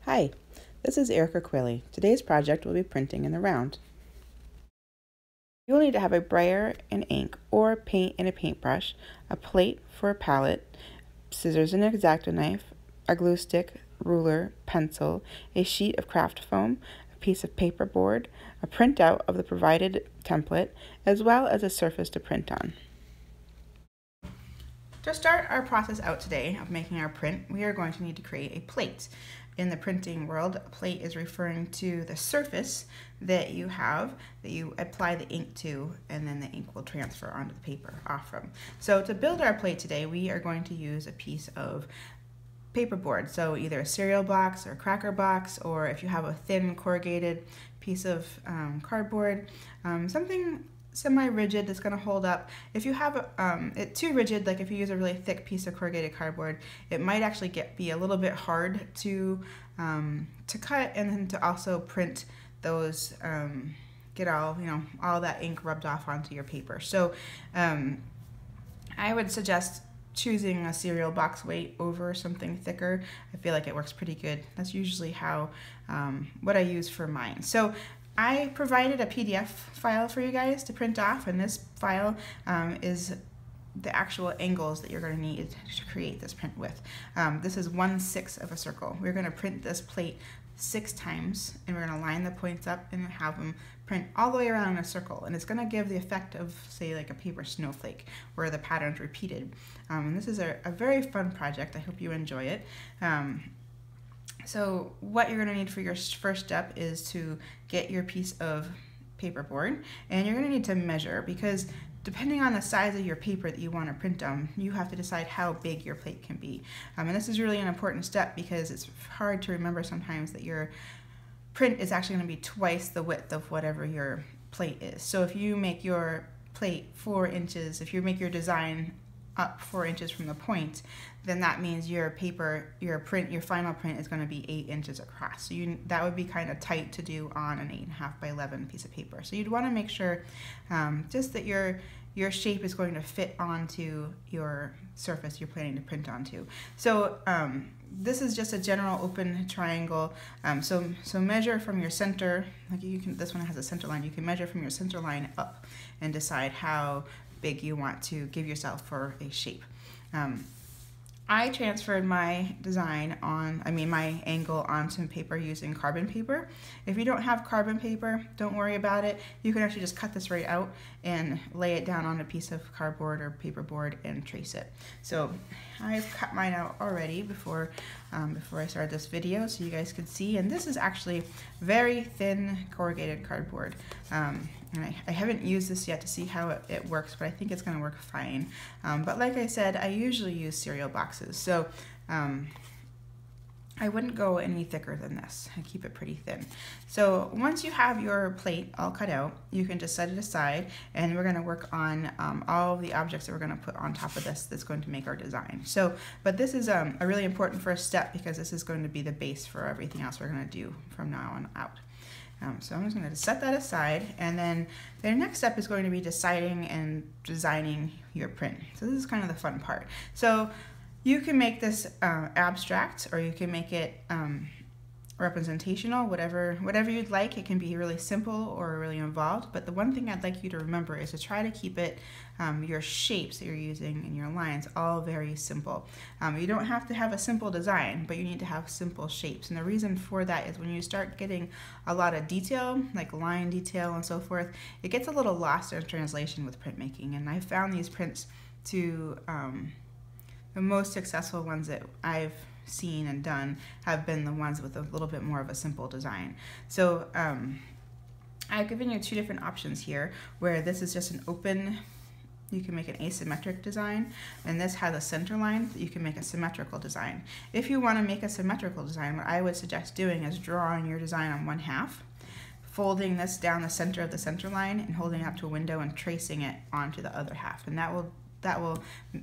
Hi, this is Erica Qualey. Today's project will be printing in the round. You will need to have a brayer and ink or paint and a paintbrush, a plate for a palette, scissors and an X-Acto knife, a glue stick, ruler, pencil, a sheet of craft foam, a piece of paper board, a printout of the provided template, as well as a surface to print on. To start our process out today of making our print, we are going to need to create a plate. In the printing world, a plate is referring to the surface that you have, that you apply the ink to, and then the ink will transfer onto the paper off from. So to build our plate today, we are going to use a piece of paperboard, so either a cereal box or a cracker box, or if you have a thin corrugated piece of cardboard, something semi-rigid that's going to hold up. If you have it too rigid, like if you use a really thick piece of corrugated cardboard, it might actually be a little bit hard to cut, and then to also print those, get all that ink rubbed off onto your paper. So I would suggest choosing a cereal box weight over something thicker. I feel like it works pretty good. That's usually how what I use for mine. So I provided a PDF file for you guys to print off, and this file is the actual angles that you're going to need to create this print with. This is 1/6 of a circle. We're going to print this plate 6 times, and we're going to line the points up and have them print all the way around in a circle, and it's going to give the effect of, say, like a paper snowflake where the pattern's repeated. And this is a very fun project. I hope you enjoy it. So what you're going to need for your first step is to get your piece of paperboard, and you're going to need to measure, because depending on the size of your paper that you want to print on, you have to decide how big your plate can be. And this is really an important step, because it's hard to remember sometimes that your print is actually going to be twice the width of whatever your plate is. So if you make your plate 4 inches, if you make your design up 4 inches from the point, then that means your paper, your final print is going to be 8 inches across. So that would be kind of tight to do on an 8.5 by 11 piece of paper. So you'd want to make sure just that your shape is going to fit onto your surface you're planning to print onto. So this is just a general open triangle. So measure from your center. Like this one has a center line. You can measure from your center line up and decide how big you want to give yourself for a shape. I transferred my my angle onto paper using carbon paper. If you don't have carbon paper, don't worry about it. You can actually just cut this right out and lay it down on a piece of cardboard or paperboard and trace it. So I've cut mine out already before I started this video, so you guys could see. And this is actually very thin corrugated cardboard. And I haven't used this yet to see how it works, but I think it's going to work fine. But like I said, I usually use cereal boxes, so I wouldn't go any thicker than this. I keep it pretty thin. So once you have your plate all cut out, you can just set it aside, and we're going to work on all of the objects that we're going to put on top of this that's going to make our design. But this is a really important first step, because this is going to be the base for everything else we're going to do from now on out. So I'm just going to set that aside, and then the next step is going to be deciding and designing your print. So this is kind of the fun part. So you can make this abstract, or you can make it representational, whatever you'd like. It can be really simple or really involved, but the one thing I'd like you to remember is to try to keep it, your shapes that you're using and your lines, all very simple. You don't have to have a simple design, but you need to have simple shapes. And the reason for that is when you start getting a lot of detail, like line detail and so forth, it gets a little lost in translation with printmaking. And I found these prints to the most successful ones that I've seen and done have been the ones with a little bit more of a simple design. So I've given you 2 different options here, where this is just an open, you can make an asymmetric design, and this has a center line, you can make a symmetrical design. If you want to make a symmetrical design, what I would suggest doing is drawing your design on 1/2, folding this down the center of the center line and holding it up to a window and tracing it onto the other half, and that will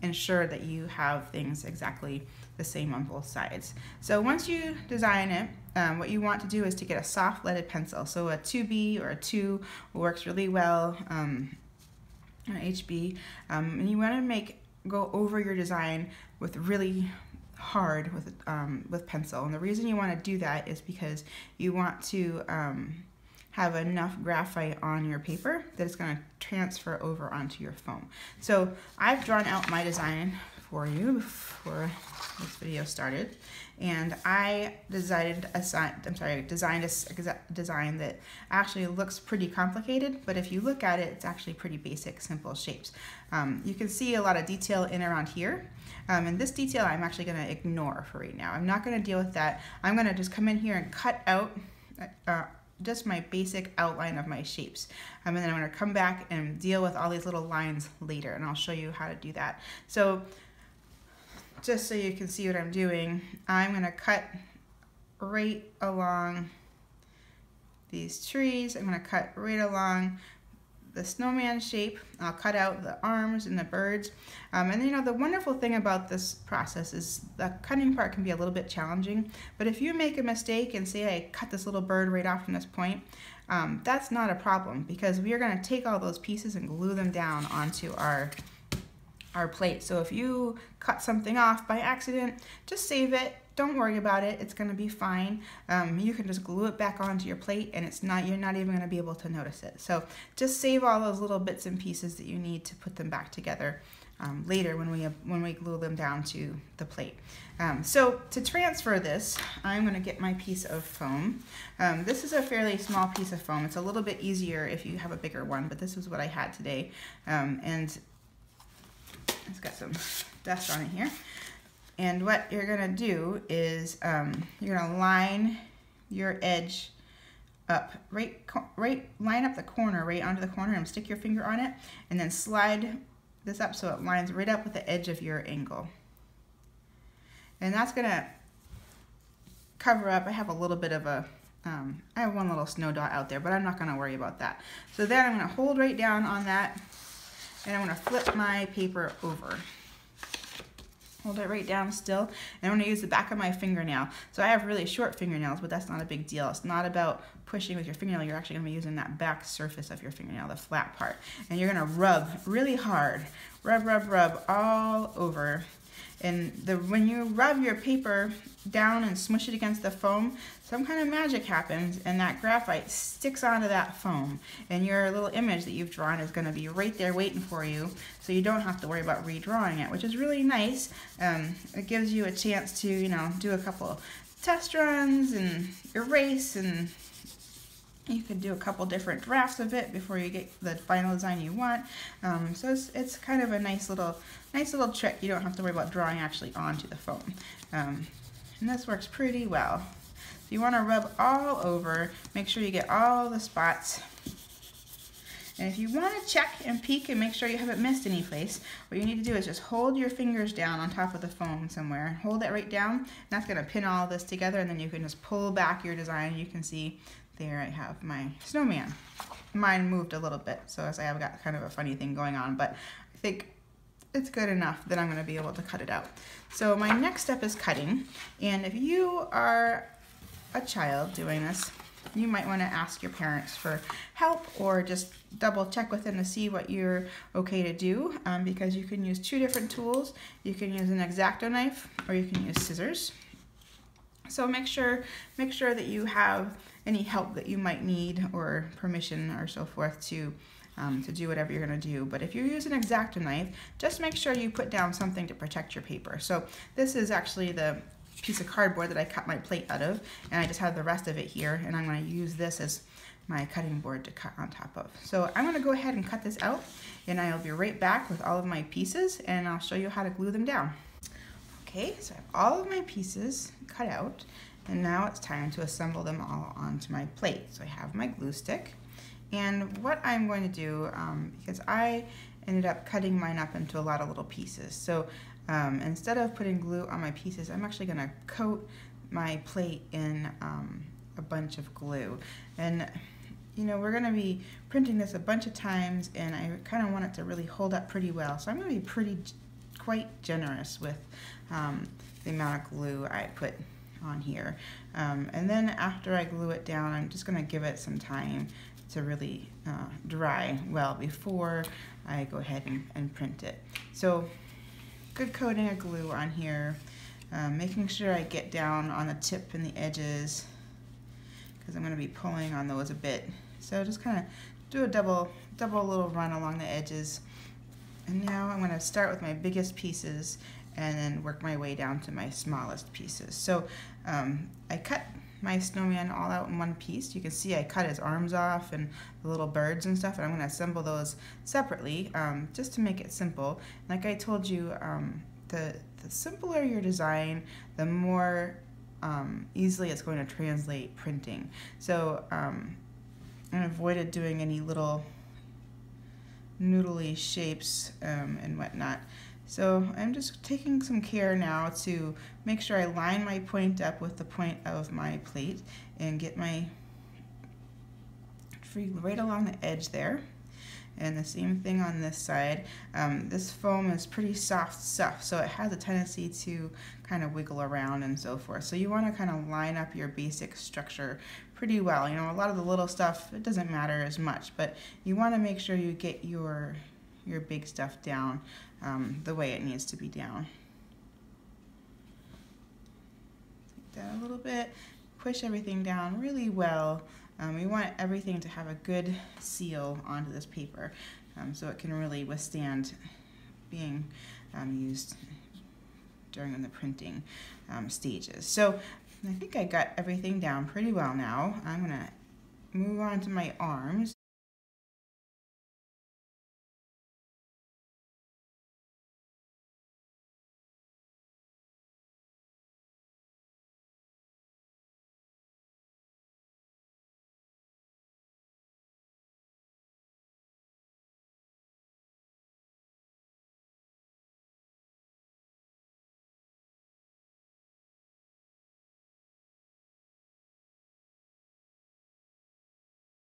ensure that you have things exactly the same on both sides. So once you design it, what you want to do is to get a soft leaded pencil. So a 2B or a 2 works really well, an HB, and you want to go over your design with really hard with pencil. And the reason you want to do that is because you want to have enough graphite on your paper that it's going to transfer over onto your foam. So I've drawn out my design for you before this video started, and I designed a design that actually looks pretty complicated, but if you look at it, it's actually pretty basic, simple shapes. You can see a lot of detail in around here, and this detail I'm actually going to ignore for right now. I'm not going to deal with that. I'm going to just come in here and cut out just my basic outline of my shapes. And then I'm going to come back and deal with all these little lines later, and I'll show you how to do that. So just so you can see what I'm doing, I'm going to cut right along these trees. I'm going to cut right along the snowman shape. I'll cut out the arms and the birds. And you know, the wonderful thing about this process is the cutting part can be a little bit challenging, but if you make a mistake and say I cut this little bird right off from this point, that's not a problem, because we are going to take all those pieces and glue them down onto our plate. So if you cut something off by accident, just save it. Don't worry about it. It's going to be fine. You can just glue it back onto your plate, and you're not even going to be able to notice it. So just save all those little bits and pieces that you need to put them back together later when we glue them down to the plate. So to transfer this, I'm going to get my piece of foam. This is a fairly small piece of foam. It's a little bit easier if you have a bigger one, but this is what I had today. And it's got some dust on it here. And what you're going to do is you're going to line your edge up, line up the corner right onto the corner and stick your finger on it, and then slide this up so it lines right up with the edge of your angle. And that's going to cover up. I have a little bit of a, I have one little snow dot out there, but I'm not going to worry about that. So then I'm going to hold right down on that, and I'm going to flip my paper over. Hold it right down still, and I'm going to use the back of my fingernail. So I have really short fingernails, but that's not a big deal. It's not about pushing with your fingernail. You're actually going to be using that back surface of your fingernail, the flat part. And you're going to rub really hard. Rub, rub, rub all over. And when you rub your paper down and smush it against the foam, some kind of magic happens, and that graphite sticks onto that foam. And your little image that you've drawn is going to be right there waiting for you, so you don't have to worry about redrawing it, which is really nice. It gives you a chance to, you know, do a couple test runs and erase, and you can do a couple different drafts of it before you get the final design you want. So it's kind of a nice little trick. You don't have to worry about drawing actually onto the foam. And this works pretty well. So you want to rub all over, make sure you get all the spots. And if you want to check and peek and make sure you haven't missed any place, what you need to do is just hold your fingers down on top of the foam somewhere. Hold it right down, and that's going to pin all this together, and then you can just pull back your design. You can see there I have my snowman. Mine moved a little bit, so as I've got kind of a funny thing going on, but I think it's good enough that I'm going to be able to cut it out. So my next step is cutting, and if you are a child doing this, you might want to ask your parents for help, or just double check with them to see what you're okay to do, because you can use two different tools. You can use an X-Acto knife, or you can use scissors. So make sure that you have any help that you might need, or permission or so forth to do whatever you're going to do. But if you use an X-Acto knife, just make sure you put down something to protect your paper. So this is actually the piece of cardboard that I cut my plate out of, and I just have the rest of it here, and I'm going to use this as my cutting board to cut on top of. So I'm going to go ahead and cut this out, and I'll be right back with all of my pieces, and I'll show you how to glue them down. Okay, so I have all of my pieces cut out, and now it's time to assemble them all onto my plate. So I have my glue stick, and what I'm going to do, because I ended up cutting mine up into a lot of little pieces, so instead of putting glue on my pieces, I'm actually going to coat my plate in a bunch of glue. And you know, we're going to be printing this a bunch of times, and I kind of want it to really hold up pretty well, so I'm going to be quite generous with the amount of glue I put on here. And then after I glue it down, I'm just going to give it some time to really dry well before I go ahead and print it. So good coating of glue on here making sure I get down on the tip and the edges because I'm going to be pulling on those a bit. So just kind of do a double little run along the edges. And now I'm going to start with my biggest pieces and then work my way down to my smallest pieces. So I cut my snowman all out in one piece. You can see I cut his arms off and the little birds and stuff, and I'm going to assemble those separately just to make it simple. Like I told you, the simpler your design, the more easily it's going to translate printing. So I avoided doing any little noodly shapes and whatnot. So I'm just taking some care now to make sure I line my point up with the point of my plate and get my free right along the edge there. And the same thing on this side. This foam is pretty soft stuff, so it has a tendency to kind of wiggle around and so forth. So you want to kind of line up your basic structure pretty well. You know, a lot of the little stuff, it doesn't matter as much, but you want to make sure you get your big stuff down the way it needs to be down. Take that a little bit, push everything down really well. We want everything to have a good seal onto this paper so it can really withstand being used during the printing stages. So I think I got everything down pretty well now. I'm going to move on to my arms.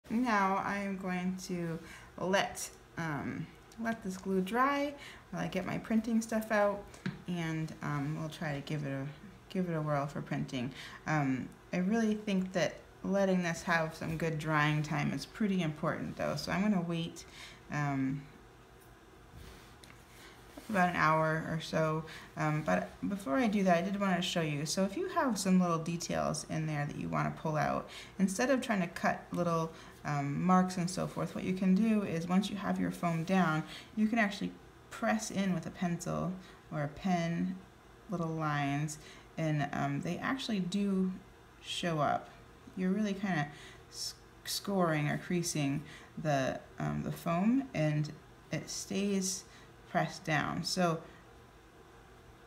Now I am going to let this glue dry while I get my printing stuff out, and we'll try to give it a whirl for printing. I really think that letting this have some good drying time is pretty important though, so I'm going to wait about an hour or so, but before I do that, I did want to show you. So if you have some little details in there that you want to pull out, instead of trying to cut little marks and so forth, what you can do is once you have your foam down, you can actually press in with a pencil or a pen little lines, and they actually do show up. You're really kind of scoring or creasing the foam, and it stays pressed down. So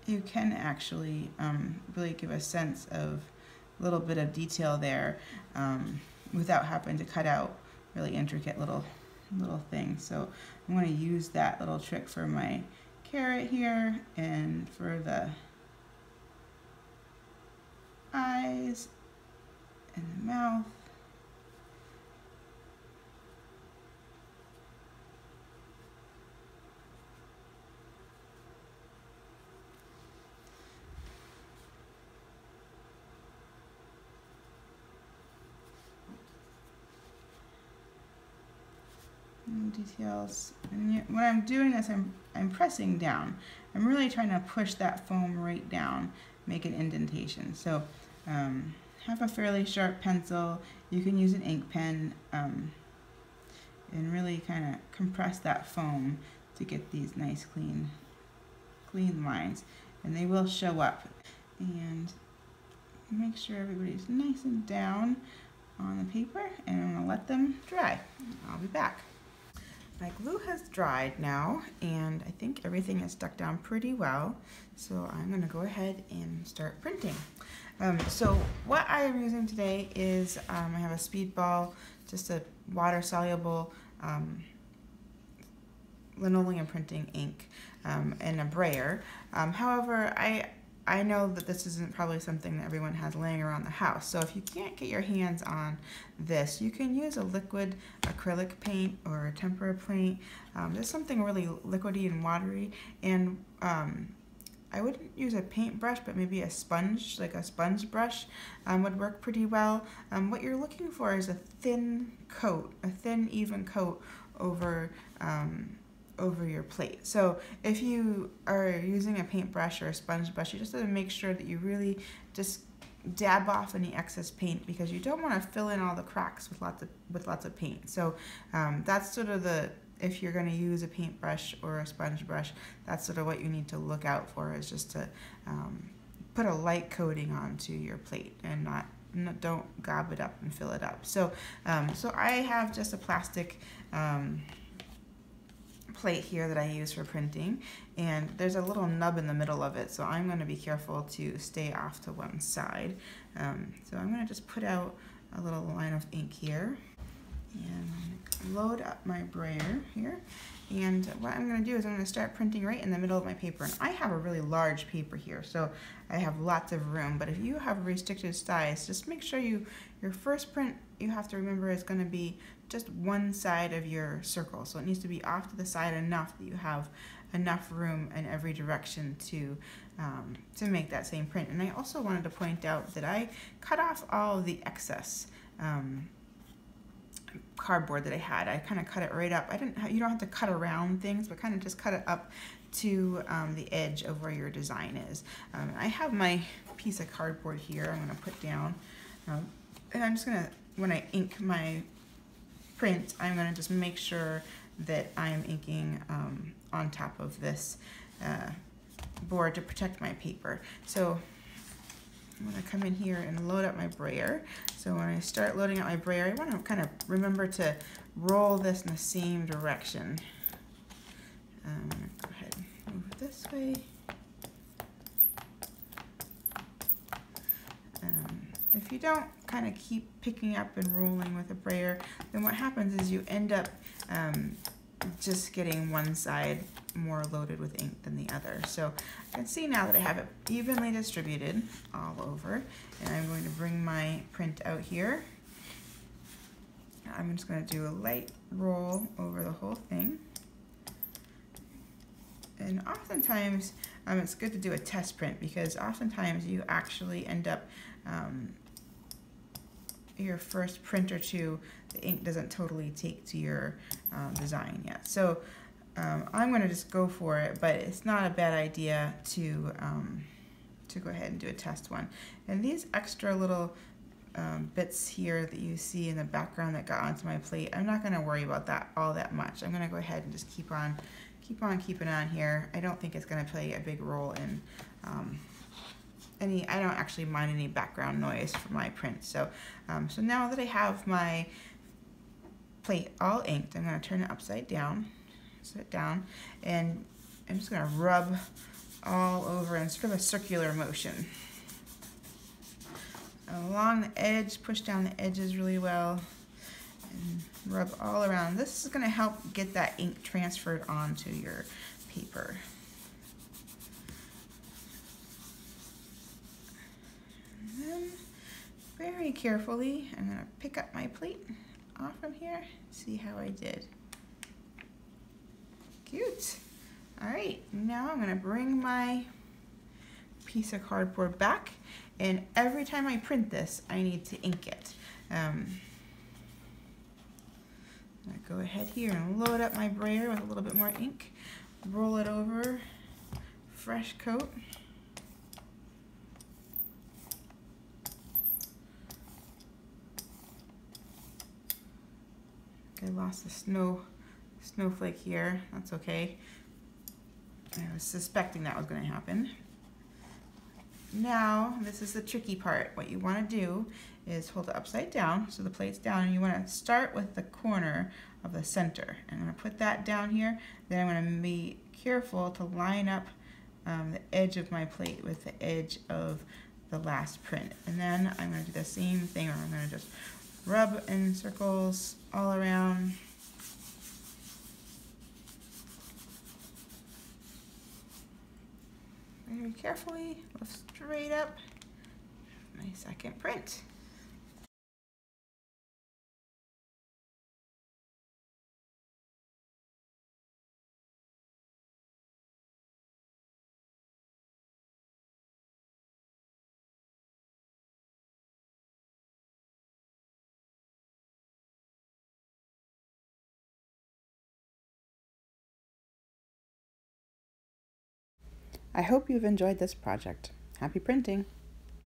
you can actually really give a sense of a little bit of detail there without having to cut out really intricate little things. So I'm going to use that little trick for my carrot here and for the eyes and the mouth. Details. And when I'm doing this, I'm pressing down. I'm really trying to push that foam right down, make an indentation. So have a fairly sharp pencil. You can use an ink pen and really kind of compress that foam to get these nice clean lines, and they will show up. And make sure everybody's nice and down on the paper, and I'm going to let them dry. I'll be back. My glue has dried now, and I think everything is stuck down pretty well, so I'm going to go ahead and start printing. So what I am using today is I have a speedball, just a water-soluble linoleum printing ink, and a brayer. However, I know that this isn't probably something that everyone has laying around the house. So if you can't get your hands on this, you can use a liquid acrylic paint or a tempera paint. There's something really liquidy and watery. And I wouldn't use a paintbrush, but maybe a sponge, like a sponge brush, would work pretty well. What you're looking for is a thin coat, a thin, even coat over over your plate. So if you are using a paintbrush or a sponge brush, you just have to make sure that you really just dab off any excess paint, because you don't want to fill in all the cracks with lots of paint. So that's sort of if you're going to use a paintbrush or a sponge brush, that's sort of what you need to look out for, is just to put a light coating onto your plate and don't gob it up and fill it up. So so I have just a plastic plate here that I use for printing, and there's a little nub in the middle of it, so I'm going to be careful to stay off to one side. So I'm going to just put out a little line of ink here, and load up my brayer here. And what I'm going to do is I'm going to start printing right in the middle of my paper. And I have a really large paper here, so I have lots of room. But if you have a restricted size, just make sure your first print, you have to remember, is going to be just one side of your circle. So it needs to be off to the side enough that you have enough room in every direction to make that same print. And I also wanted to point out that I cut off all of the excess cardboard that I had. I kind of cut it right up. You don't have to cut around things, but kind of just cut it up to the edge of where your design is. I have my piece of cardboard here I'm going to put down, and I'm just going to, when I ink my print, I'm going to just make sure that I'm inking on top of this board to protect my paper. So I'm going to come in here and load up my brayer. So when I start loading up my brayer, I want to kind of remember to roll this in the same direction. I'm going to go ahead and move it this way. If you don't kind of keep picking up and rolling with a brayer, then what happens is you end up just getting one side more loaded with ink than the other. So I can see now that I have it evenly distributed all over, and I'm going to bring my print out here. I'm just going to do a light roll over the whole thing. And oftentimes it's good to do a test print, because oftentimes you actually end up your first print or two, the ink doesn't totally take to your design yet. So I'm going to just go for it, but it's not a bad idea to go ahead and do a test one. And these extra little bits here that you see in the background that got onto my plate, I'm not going to worry about that all that much. I'm going to go ahead and just keep on keeping on here. I don't think it's going to play a big role in I don't actually mind any background noise for my print. So so now that I have my plate all inked, I'm going to turn it upside down, set it down, and I'm just going to rub all over in sort of a circular motion. Along the edge, push down the edges really well, and rub all around. This is going to help get that ink transferred onto your paper. And then, very carefully, I'm going to pick up my plate off from here, see how I did. Cute. All right, now I'm going to bring my piece of cardboard back, and every time I print this, I need to ink it. I'm going to go ahead here and load up my brayer with a little bit more ink, roll it over, fresh coat. I lost the snowflake here. That's okay. I was suspecting that was going to happen. Now, this is the tricky part. What you want to do is hold it upside down, so the plate's down, and you want to start with the corner of the center. I'm going to put that down here. Then I'm going to be careful to line up the edge of my plate with the edge of the last print. And then I'm going to do the same thing, where I'm going to just rub in circles all around. Very carefully, lift straight up my second print. I hope you've enjoyed this project. Happy printing!